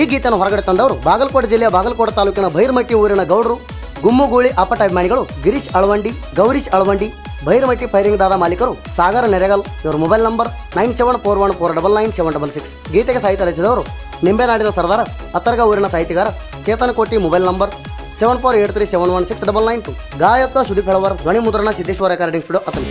ಈ ಗೀತೆಯನ್ನು ಹೊರಗಡೆ ತಂದವರು ಬಾಗಲಕೋಟೆ ಜಿಲ್ಲೆಯ ಬಾಗಲಕೋಟೆ ತಾಲೂಕಿನ ಭೈರಮಟ್ಟಿ ಊರಿನ ಗೌಡರು, ಗುಮ್ಮುಗೂಳಿ ಅಪ್ಪಟ ಅಭಿಮಾನಿಗಳು ಗಿರೀಶ್ ಅಳವಂಡಿ, ಗೌರೀಶ್ ಅಳವಂಡಿ, ಭೈರಮಟ್ಟಿ ಫೈರಿಂಗ್ ದಾದ ಮಾಲೀಕರು ಸಾಗರ ನೆರೆಗಲ್. ಇವರ ಮೊಬೈಲ್ ನಂಬರ್ 9741499766. ಗೀತೆಗೆ ಸಾಹಿತ್ಯ ರಚಿಸಿದವರು ನಿಂಬೆನಾಡಿನ ಸರ್ದಾರ ಅತ್ತರ್ಗ ಊರಿನ ಸಾಹಿತಿಗಾರ ಚೇತನಕೋಟಿ. Mobile number 7483716992. ಗಾಯಕ ಸುದೀಪ್ ಹೆಳವರ್. ಧ್ವನಿ ಮುದ್ರಣ ಸಿದ್ದೇಶ್ವರ ರೆಕಾರ್ಡಿಂಗ್ ಸ್ಟುಡಿಯೋ ಅತನಿ.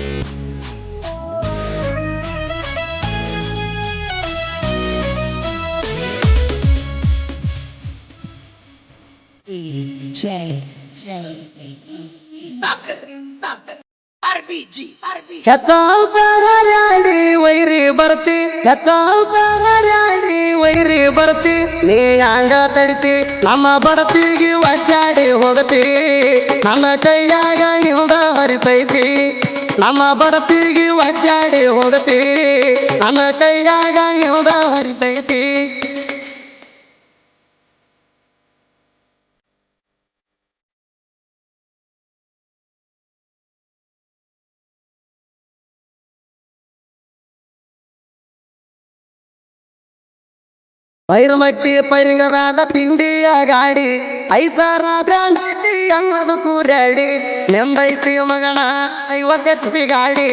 ಹೆತ್ತಾಡಿ ವೈರಿ ಬರ್ತಿ, ಹೆತ್ತಾಡಿ ವೈರಿ ಬರ್ತಿ, ನೀ ಹಂಗ ತಡಿತಿ ನಮ್ಮ ಬಡತಿಗೆ ಒದ್ದಾಡಿ ಹೋಗತಿ, ನಮ್ಮ ಕೈಯಾಗ ನಿಲ್ದ ಹರಿತೈತಿ, ನಮ್ಮ ಬಡತಿಗೆ ಒದ್ದಾಡಿ ಹೋಗತಿ, ನಮ್ಮ ಕೈಯಾಗ ನಿಲ್ದ ಹರಿತೈತಿ. ಭೈರಮಟ್ಟಿ ಪರಿಗಣದ ತಿಂಡಿಯ ಗಾಡಿ, ಐಸಾರ ಬ್ರಾಂಡಿ ಅನ್ನೋದು ಕೂರಾಡಿ, ನೆಂದೈತಿ ಮಗಣ 50 HP ಗಾಡಿ,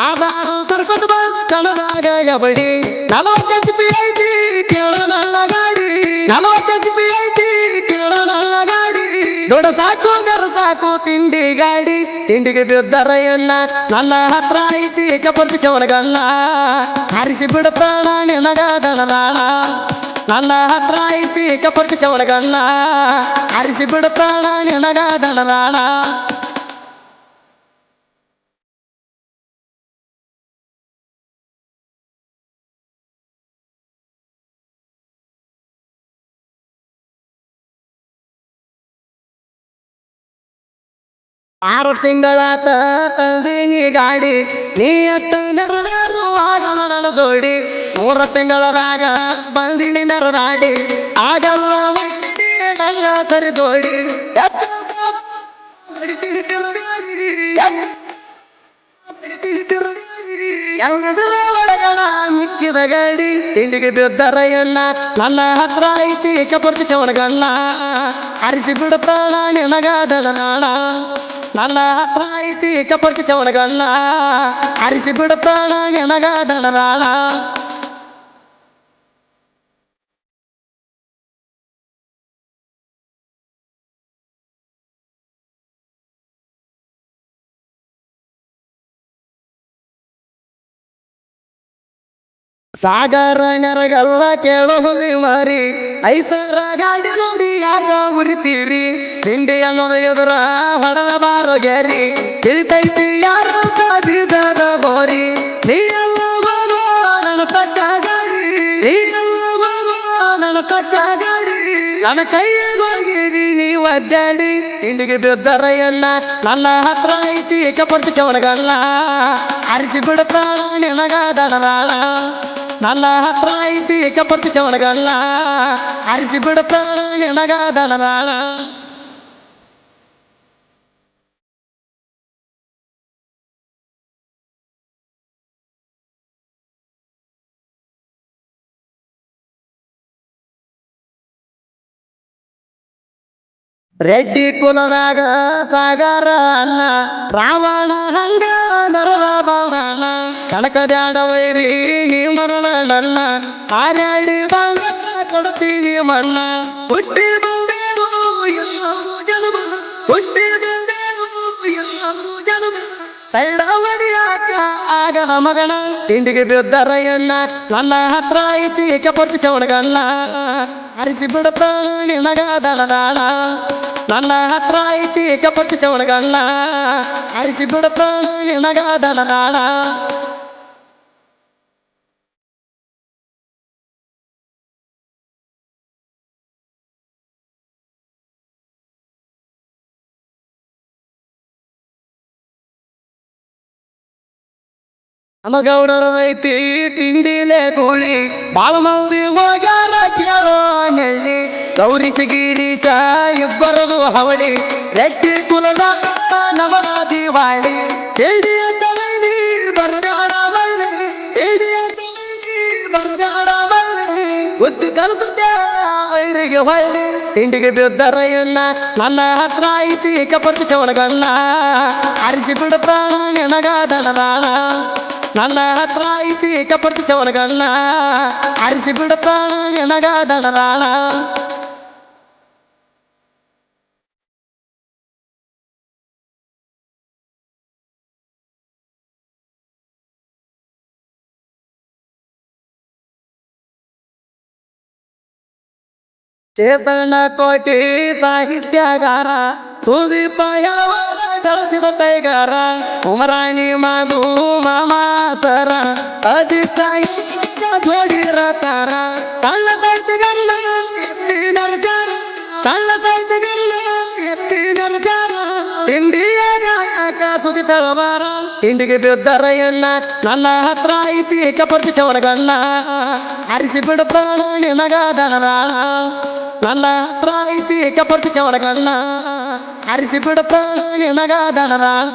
ಆಧಾರು ಕರ್ಕೊಂಡು ಬಂದು ಕಣದಾಗ ಎಬಡಿ, 40 HP ಐತಿ ಕೇಳ ನನ್ನ ಗಾಡಿ, 40 HP ಐತಿ ಕೇಳ ನನ್ನ ಗಾಡಿ, ದೊಡ್ಡ ಸಾಕು ಗರ ಸಾಕು ತಿಂಡಿ ಗಾಡಿ, ತಿಂಡಿಗೆ ಬಿದ್ದರ ಎಣ್ಣ ನನ್ನ ಹತ್ರ ಐತಿ ಕಪರ್ಪಿಸವನ ಗಣ್ಣ, ಹಾರಿಸಿ ಬಿಡ ಪ್ರಾಣ ನಿನಗಾದಣದಾಣ, ನನ್ನ ಹತ್ರ ಐತಿ ಕಪರ್ಪಿಸವನ ಗಣ್ಣ, ಹಾರಿಸಿ ಬಿಡ ಪ್ರಾಣ ನಿನಗಾದಣದಾಣ. ಆರು ತಿಂಗಳಾತ ತಂದಿ ಗಾಡಿ, ನೀ ಅಟ್ಟ ನೆರದಾರು ಆಗಲ್ಲ ನನ್ನ ದೋಡಿ, 3 ತಿಂಗಳದಾಗ ಬಂದಿನಿ ನೆರದಾಡಿ, ಆಗಲ್ಲ ನನ್ನ ಸರಿದೋಡಿ, ಒಳಗಣ ಮಿಕ್ಕಿದ ಗಾಡಿ, ತಿಂಡಿಗೆ ಬಿದ್ದರ ಎಣ್ಣ ನನ್ನ ಹತ್ರ ಐತಿ ಕಪರ್ಪಿಸವನ ಗಣ್ಣ, ಹರಿಸಿ ಬಿಡ ಪ್ರಾಣ ನಿನಗಾದಣ, ನನ್ನ ಹತ್ರ ಐತಿ ಕಪರ್ಪಿಸವನ ಗಣ್ಣ, ಹರಿಸಿ ಬಿಡ ಪ್ರಾಣ ನಿನಗಾದಣ. ಸಾಗರ ನೆರಗಲ್ಲ ಕೇಳೋ ಹುಲಿ ಮಾರಿ, ಐಸರ ಗಾಡಿ ನೋಡಿ ಯಾಕ ಉರಿತೀರಿ, ತಿಂಡಿ ಅನ್ನೋದು ಎದುರ ಹೊಡೆದ ಬಾರೋ ಗ್ಯಾರಿ, ತಿಳಿತೈತಿ ಯಾರು ಕಾದಿದದ ಬೋರಿ, ನೀ ಎಲ್ಲ ನನ್ನ ಪಕ್ಕ ಗಾಡಿ, ನೀ ನನ್ನ ಪಕ್ಕ ಗಾಡಿ, ನನ್ನ ಕೈಯಾಗೋಗಿರಿ ನೀ ಒದ್ದಾಡಿ, ತಿಂಡಿಗೆ ಬಿದ್ದರ ಎಣ್ಣ ನನ್ನ ಹತ್ರ ಐತಿ ಕಪರ್ಪಿಸವನ ಗಣ್ಣ, ಹರಿಸಿ ಬಿಡ ಪ್ರಾಣ ನಿನಗಾದಣ, ನನ್ನ ಹತ್ರ ಐತಿ ಕಪರ್ಪಿಸವನ ಗಣ್ಣ, ಹರಿಸಿ ಬಿಡ ಪ್ರಾಣ ನಿನಗಾದಣ. ರೆಡ್ಡಿ ಕುಲದಾಗ ಸಾಗರ ಅಣ್ಣ, ರಾವಣ ಹಂಗ ನರದ ಬಾವಣ್ಣ, ಕನಕ ಬ್ಯಾಡ ವೈರಿ ನೀ ಮರಣ ನನ್ನ, ಹಾರಾಡಿ ಬಾಂಗ ಕೊಡ್ತೀವಿ ಮಣ್ಣ, ಹುಟ್ಟಿ ಬಂದೇವು ಎಲ್ಲರೂ ಜನ್ಮ, ಹುಟ್ಟಿ ಬಂದೇವು ಎಲ್ಲರೂ ಜನ್ಮ, ಸೈಡ ಹೊಡಿಯಾಕ ಆಗದ ಮಗಣ, ತಿಂಡಿಗೆ ಬಿದ್ದರ ಎಣ್ಣ ನನ್ನ ಹತ್ರ ಐತಿ ಕಪರ್ಪಿಸವನ ಗಣ್ಣ, ಹರಿಸಿ ಬಿಡ ಪ್ರಾಣ ನಿನಗಾದಣ, ನನ್ನ ಹತ್ರ ಐತಿ ಕಪರ್ಪಿಸವನ ಗಣ್ಣ, ಹರಿಸಿ ಬಿಡ ಪ್ರಾಣ ನಿನಗಾದಣ. ನಮ್ಮ ಗೌಡರ ಐತಿ ತಿಂಡಿಲೆ ಕೋಳಿ, ಬಾಳ ಮಂದಿ ಹೋಗ್ಯಾರ ಕೇಳೋ ನೆಳ್ಳಿ, ಗೌರೀಶ ಗಿರೀಶ ಇಬ್ಬರದು ಹವಳಿ, ರೆಡ್ಡಿ ಕುಲದ ನವರ ದಿವಾಳಿ, ತಿಂಡಿ ಅಂತ ಬರಗಾಡ ಬರಗಾಡ ಬುದ್ಧಿ ಕಲಿಸುತ್ತೆ ವೈರಿಗೆ ಹೊಳ್ಳಿ ತಿಂಡಿಗೆ ಬಿದ್ದರ ಎಣ್ಣ ನನ್ನ ಹತ್ರ ಐತಿ ಕಪರ್ತಿ ಚವನಗಣ್ಣ ಅರಿಸಿ ಬಿಡ ಪ್ರಾಣ ನಿನಗಾದನದಾಣ ನನ್ನ ಹತ್ರ ಐತಿ ಕಪರ್ತಿ ಚವನಗಣ್ಣ ಅರಿಸಿ ಬಿಡ ಪ್ರಾಣ ನಿನಗಾದನದಾಣ ಚೇತನ ಕೋಟಿ ಸಾಹಿತ್ಯಗಾರ ಸುದೀಪ ಯಾವರ ಬೆಳೆಸಿದ ಕೈಗಾರ ಉಮರಾಣಿ ಮಧು ಮಾಮಾಸರ ಅಜಿತ ಜೋಡಿರತಾರ ಸಣ್ಣ ದೈತಿಗಲ್ಲ ಎತ್ತಿ ನರ್ಜಾರ ಸಣ್ಣ ದೈತಿಗಲ್ಲ ಎತ್ತಿ ನರ್ಜಾರ ತಿಂಡಿಯ ನ್ಯಾಯಕ ಸುದಿ ತಳವಾರ ತಿಂಡಿಗೆ ಬಿದ್ದರ ಎಣ್ಣ ನನ್ನ ಹತ್ರ ಐತಿ ಕಪರ್ತಿ ಚವನಗಣ್ಣ ಅರಿಸಿ ಬಿಡು ಪ್ರಾಣ ನಿನಗಾದನರಾಣ ನನ್ನ ಹತ್ರ ಐತಿ ಕಪರ್ತಿ ಚವನಗಣ್ಣ ಅರಿಸಿ ಬಿಡು ಪ್ರಾಣ ನಿನಗಾದನರಾಣ